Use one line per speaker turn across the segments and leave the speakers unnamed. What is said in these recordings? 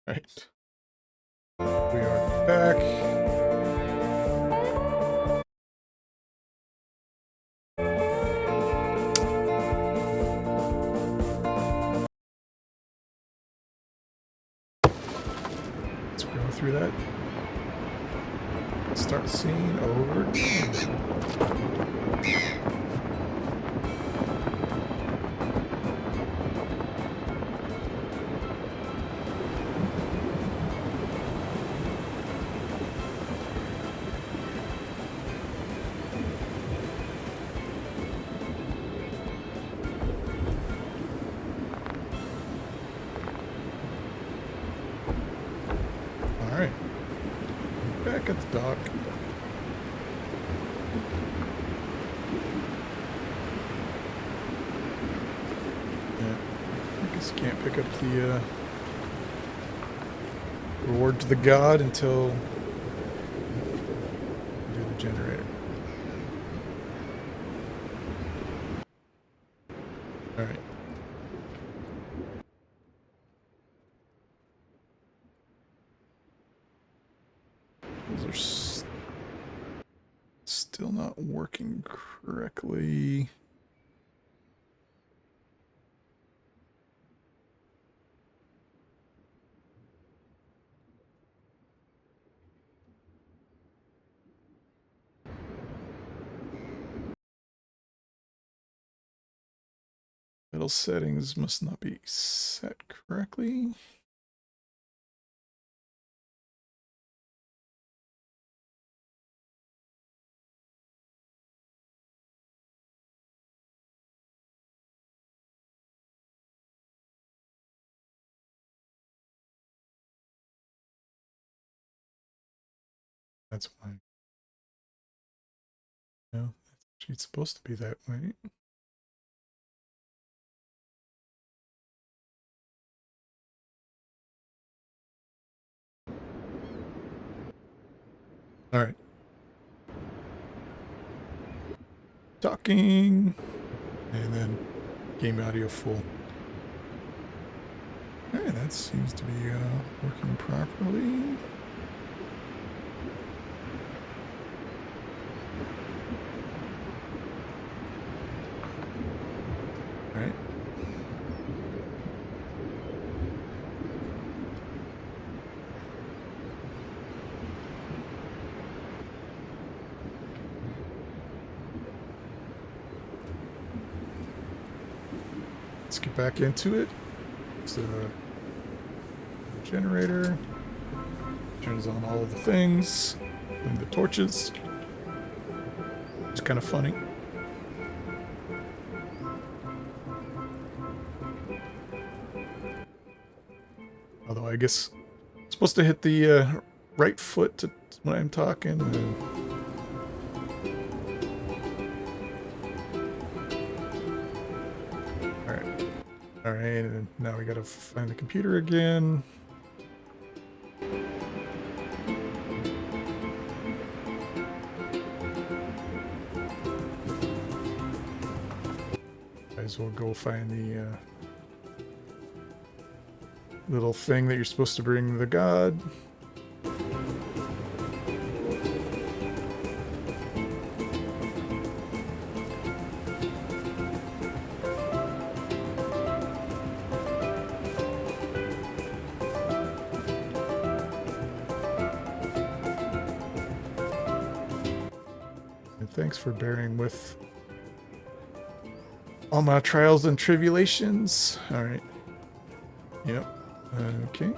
Right. We are back. Let's go through that. Start scene over. Alright. Back at the dock. Yeah. I guess you can't pick up the reward to the god until you do the generator. Alright. Those are still not working correctly. Middle settings must not be set correctly. That's why. No, it's supposed to be that way. All right. Docking. And then game audio full. Alright, that seems to be working properly. Alright. Let's get back into it. It's the generator. Turns on all of the things. And the torches. It's kind of funny. Although I guess I'm supposed to hit the right foot when I'm talking. Alright, and now we gotta find the computer again. Might as well go find the little thing that you're supposed to bring the god. Thanks for bearing with all my trials and tribulations. All right. Yep. Okay.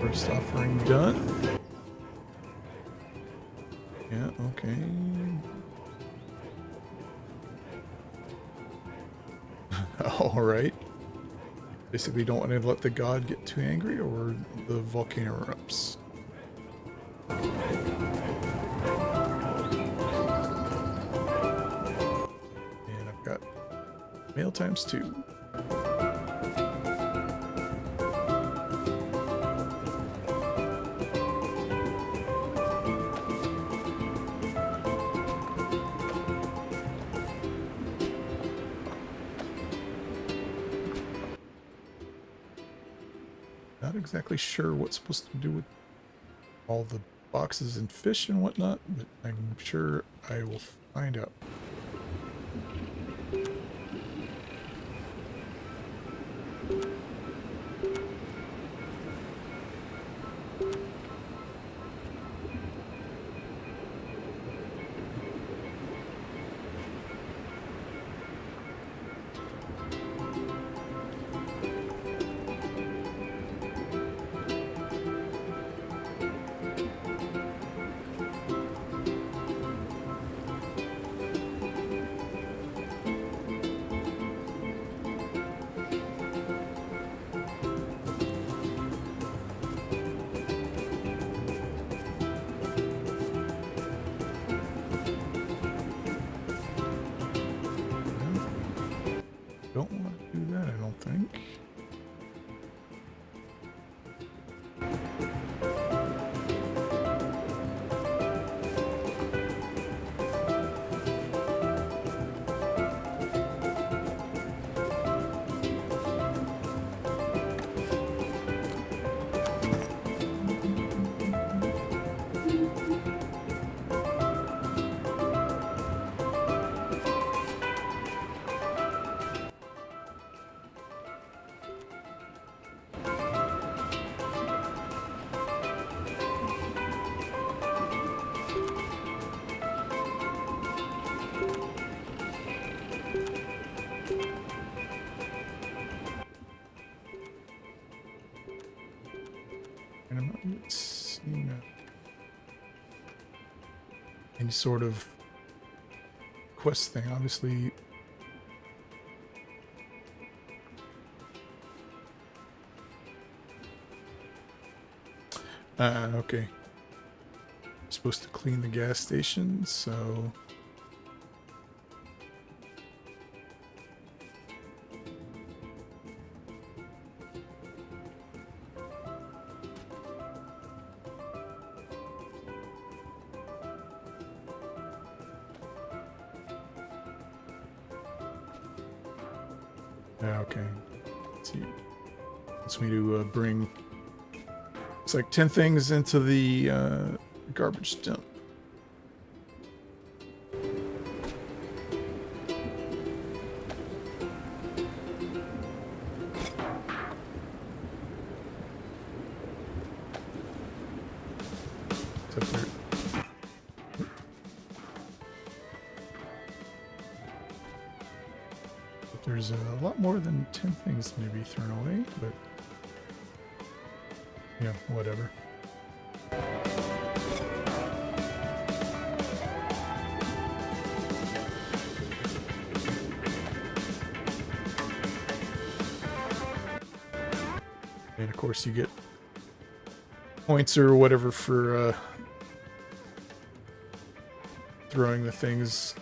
First offering done. Yeah, okay. All right. Basically, don't want to let the god get too angry or the volcano erupts. And I've got mail times 2. Not exactly sure what's supposed to do with all the boxes and fish and whatnot, but I'm sure I will find out. Don't want to do that, I don't think. And I'm not seeing any sort of quest thing, obviously. Okay. I'm supposed to clean the gas station, so... Okay. Let's see. Wants me to bring... It's like 10 things into the garbage dump. Except there... There's a lot more than 10 things to be thrown away, but yeah, whatever. And of course you get points or whatever for throwing the things.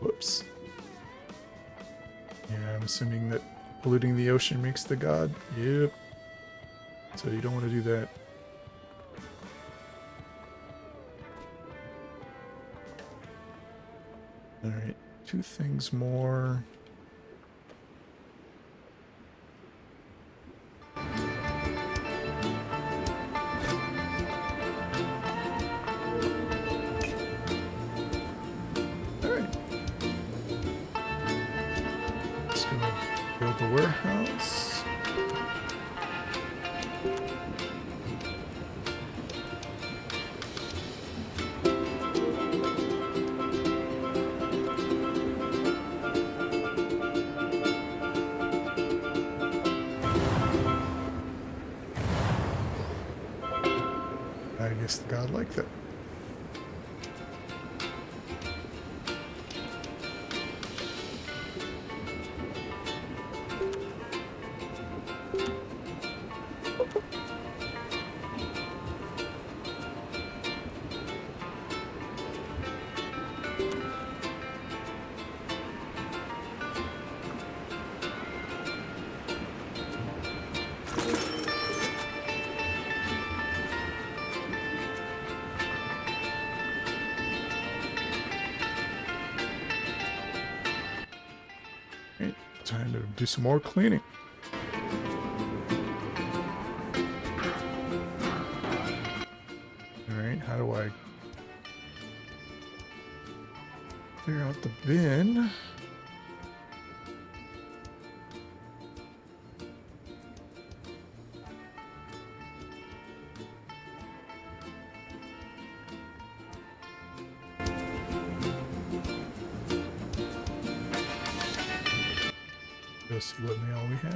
Whoops. Yeah, I'm assuming that polluting the ocean makes the god. Yep. So you don't want to do that. Alright, 2 things more. Build the warehouse. Honest to God, like that. Right, time to do some more cleaning. Alright, how do I clear out the bin? Go see what mail we have.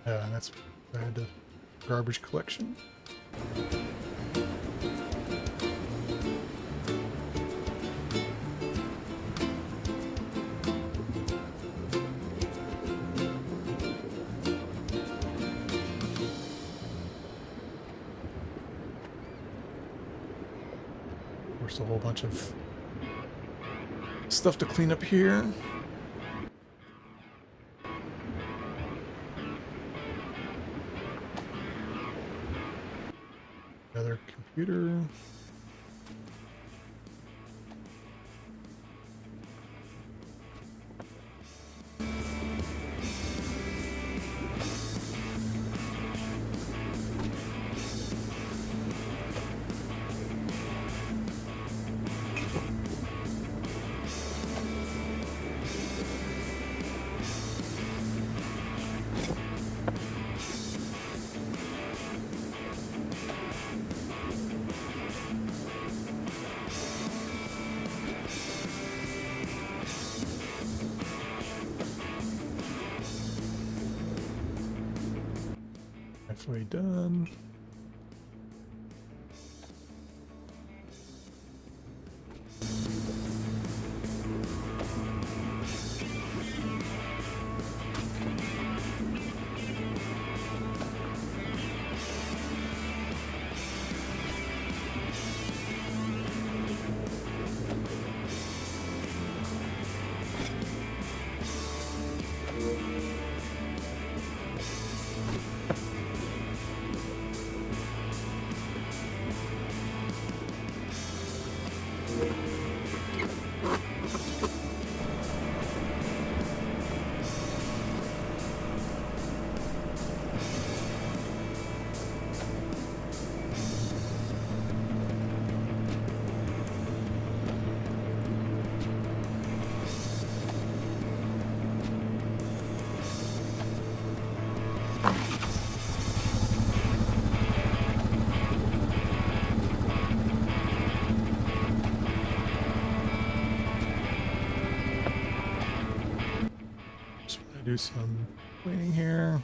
And that's add to garbage collection. There's a whole bunch of stuff to clean up here. Another computer. Halfway done. Do some cleaning here.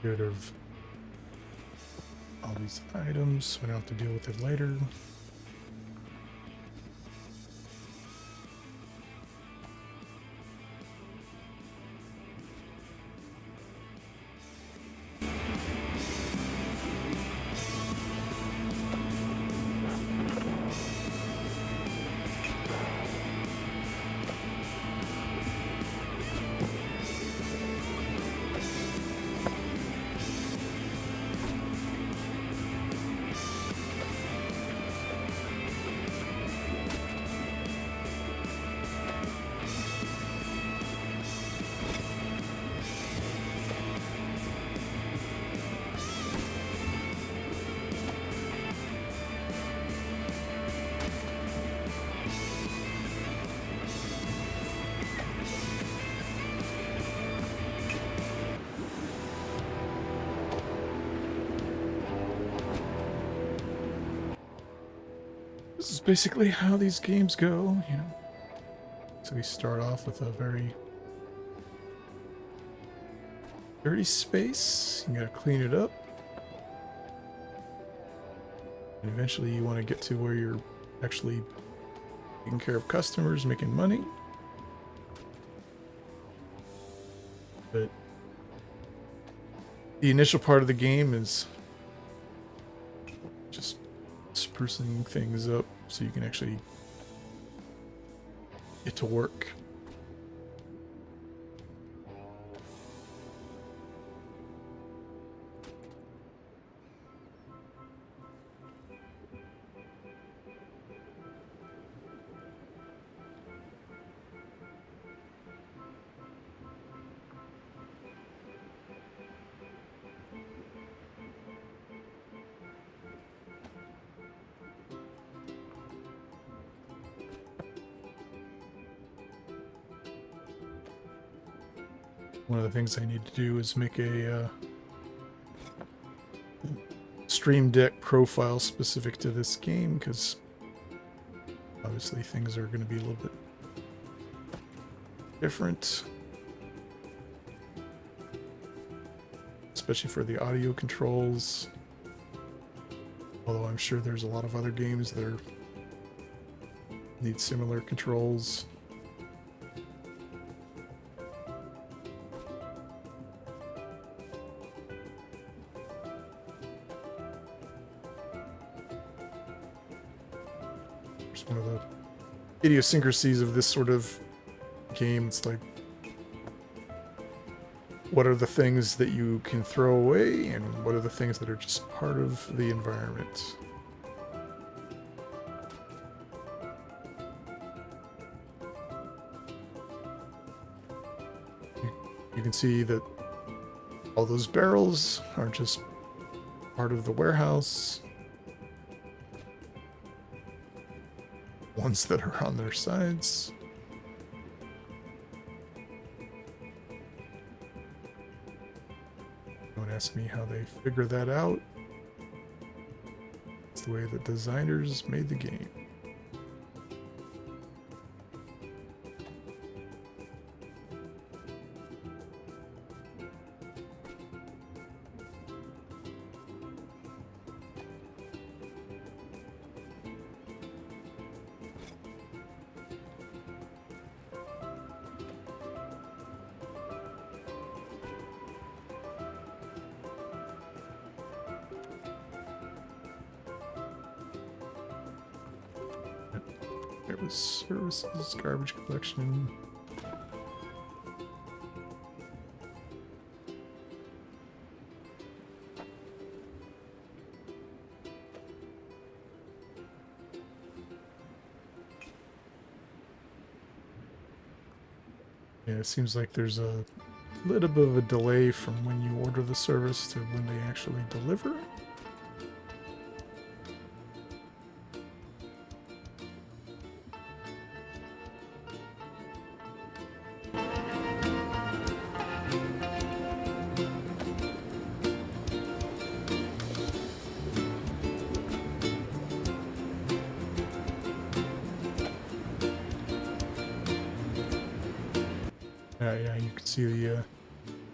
Get rid of all these items so we don't have to deal with it later. This is basically how these games go, you know. So we start off with a very dirty space. You gotta clean it up. And eventually you want to get to where you're actually taking care of customers, making money. But the initial part of the game is just sprucing things up so you can actually get to work. One of the things I need to do is make a Stream Deck profile specific to this game, because obviously things are going to be a little bit different, especially for the audio controls. Although I'm sure there's a lot of other games that need similar controls. One of the idiosyncrasies of this sort of game. It's like, what are the things that you can throw away, and what are the things that are just part of the environment? You can see that all those barrels are just part of the warehouse. Ones that are on their sides. Don't ask me how they figure that out. It's the way the designers made the game. There was services, garbage collection. Yeah, it seems like there's a little bit of a delay from when you order the service to when they actually deliver. Yeah, you can see the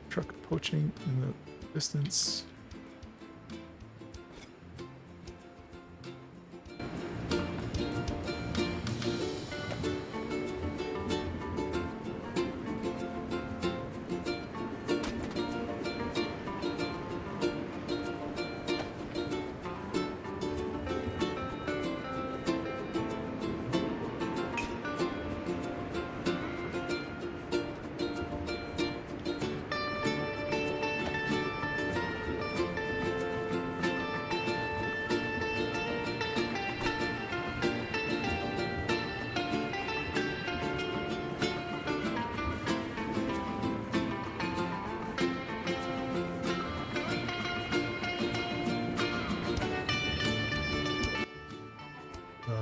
truck approaching in the distance.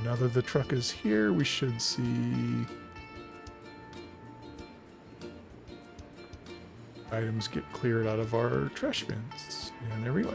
Now that the truck is here, we should see items get cleared out of our trash bins. And there we go.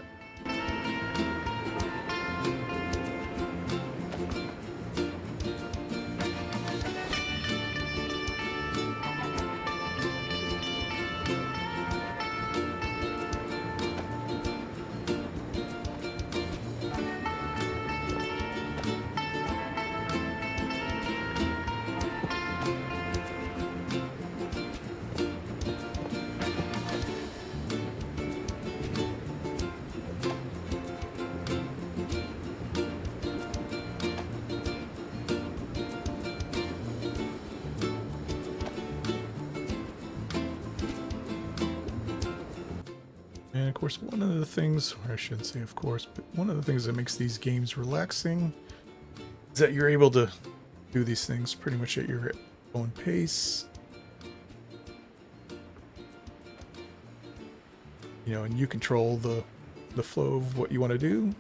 of course, one of the things, or I shouldn't say of course, but one of the things that makes these games relaxing is that you're able to do these things pretty much at your own pace. You know, and you control the flow of what you want to do.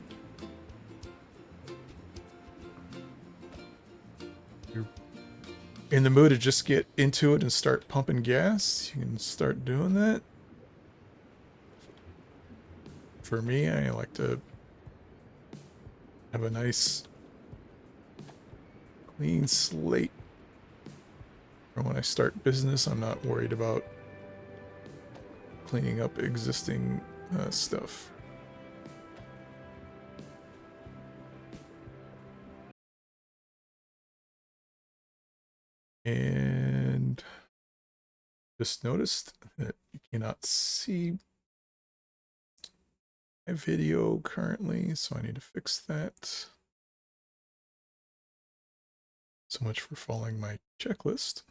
You're in the mood to just get into it and start pumping gas, you can start doing that. For me, I like to have a nice clean slate for when I start business. I'm not worried about cleaning up existing stuff. And just noticed that you cannot see my video currently, so I need to fix that. So much for following my checklist.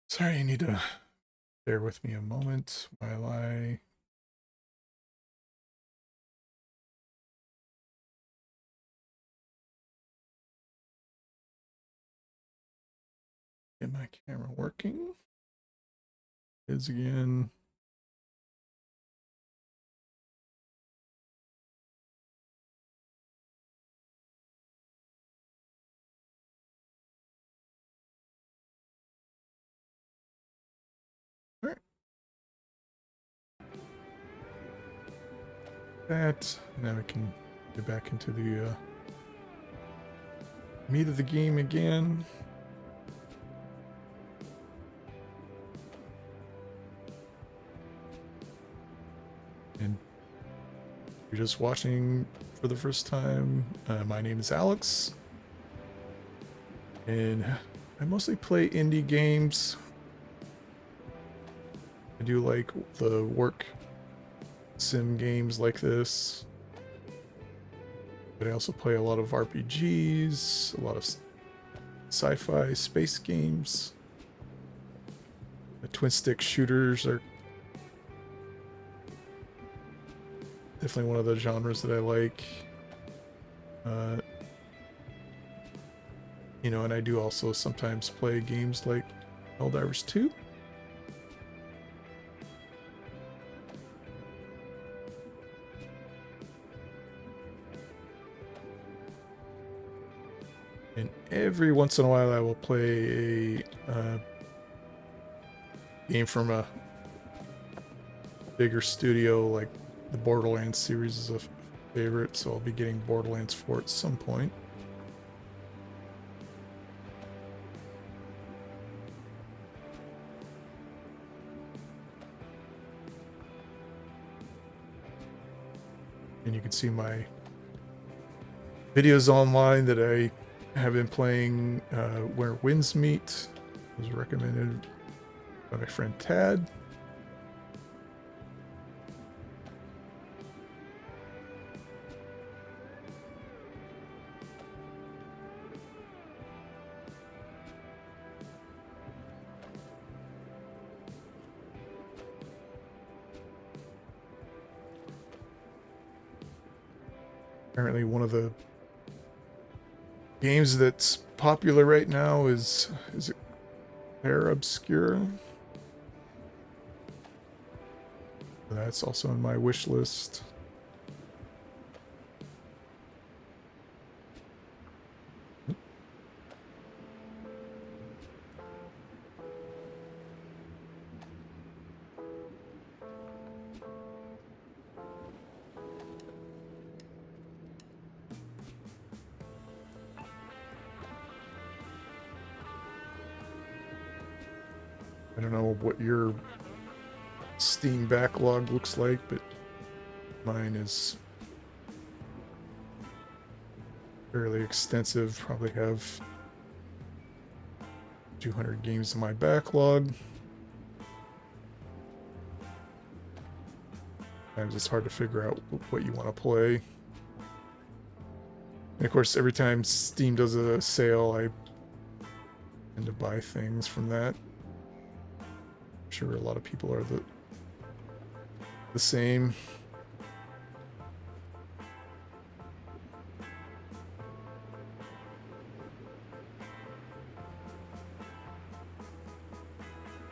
Sorry, you need to bear with me a moment while I get my camera working. Is again. All right. That. Now we can get back into the meat of the game again. And if you're just watching for the first time, my name is Alex. And I mostly play indie games. I do like the work sim games like this. But I also play a lot of RPGs, a lot of sci-fi space games. The twin stick shooters are definitely one of the genres that I like. You know, and I do also sometimes play games like Helldivers 2. And every once in a while I will play a game from a bigger studio, like the Borderlands series is a favorite, so I'll be getting Borderlands 4 at some point. And you can see my videos online that I have been playing Where Winds Meet. It was recommended by my friend Tad. Apparently one of the games that's popular right now is it Terra Obscura? That's also on my wish list. I don't know what your Steam backlog looks like, but mine is fairly extensive. Probably have 200 games in my backlog. Sometimes it's hard to figure out what you want to play. And of course, every time Steam does a sale, I tend to buy things from that. I'm sure a lot of people are the same.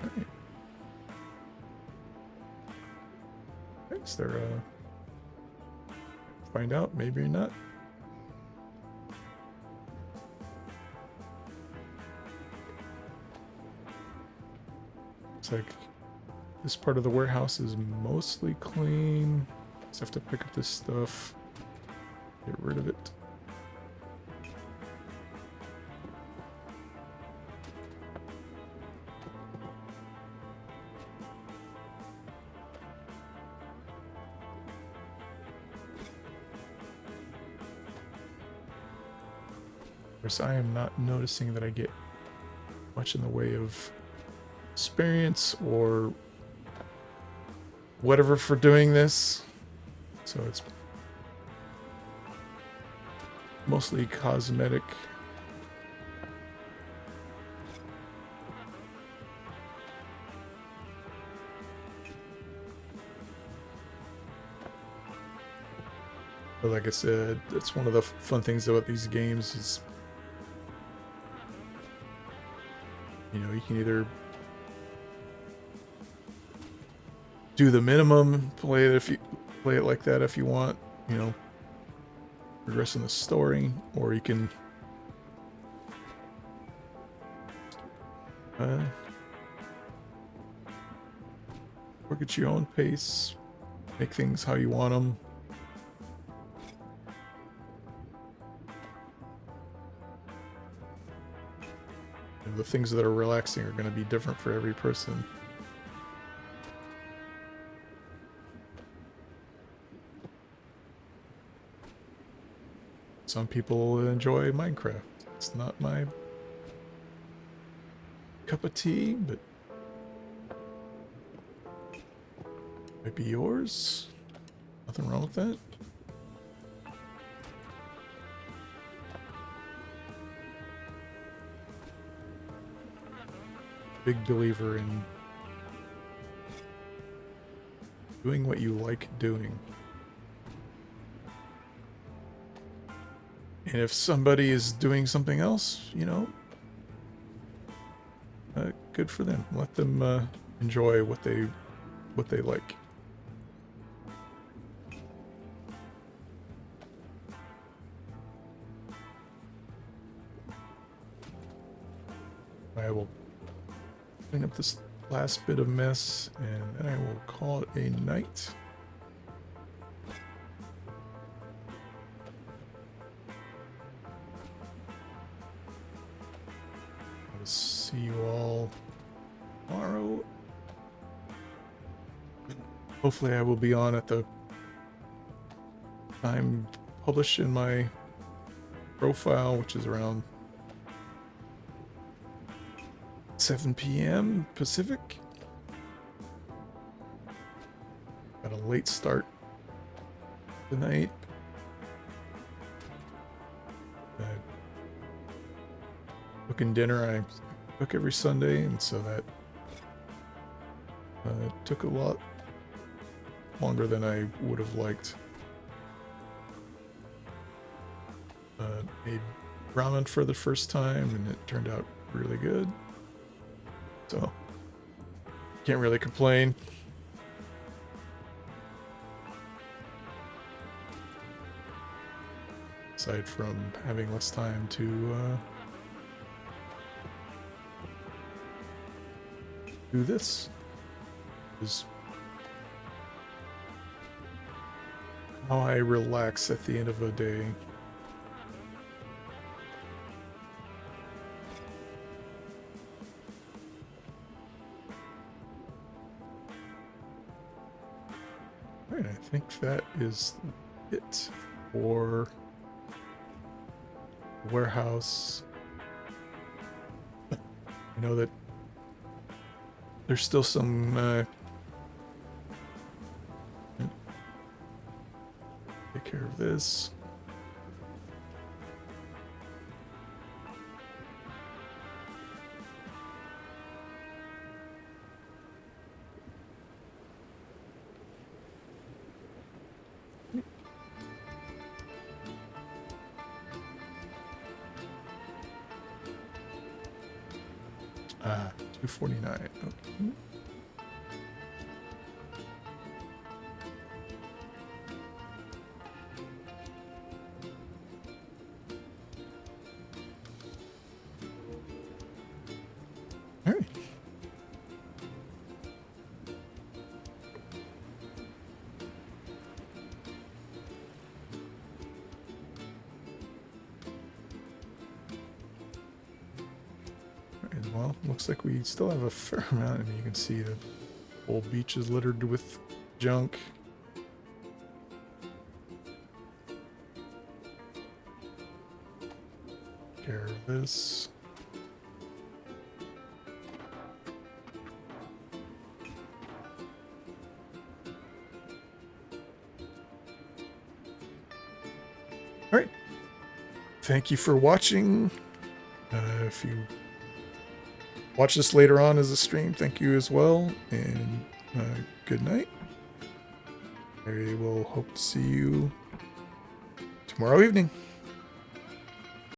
Right. Is there find out, maybe not. Looks like this part of the warehouse is mostly clean. Just have to pick up this stuff, get rid of it. Of course, I am not noticing that I get much in the way of experience or whatever for doing this, so it's mostly cosmetic. But like I said, it's one of the fun things about these games is, you know, you can either do the minimum, play it like that if you want, you know, progress in the story, or you can work at your own pace, make things how you want them. And the things that are relaxing are going to be different for every person. Some people enjoy Minecraft. It's not my cup of tea, but might be yours. Nothing wrong with that. Big believer in doing what you like doing. And if somebody is doing something else, you know, good for them. Let them enjoy what they like. I will clean up this last bit of mess, and then I will call it a night. I'll see you all tomorrow. Hopefully I will be on at the time published in my profile, which is around 7 p.m. Pacific. Got a late start tonight. Cooking dinner, I cook every Sunday, and so that took a lot longer than I would have liked. Made ramen for the first time, and it turned out really good. So, can't really complain. Aside from having less time to do this. Is how I relax at the end of a day. Alright, I think that is it for warehouse. I know that there's still some take care of this. Ah, 249. Okay. All right. Well, looks like we still have a fair amount. I mean, you can see the whole beach is littered with junk. Care of this. All right. Thank you for watching. If you watch this later on as a stream, thank you as well, and good night. I will hope to see you tomorrow evening.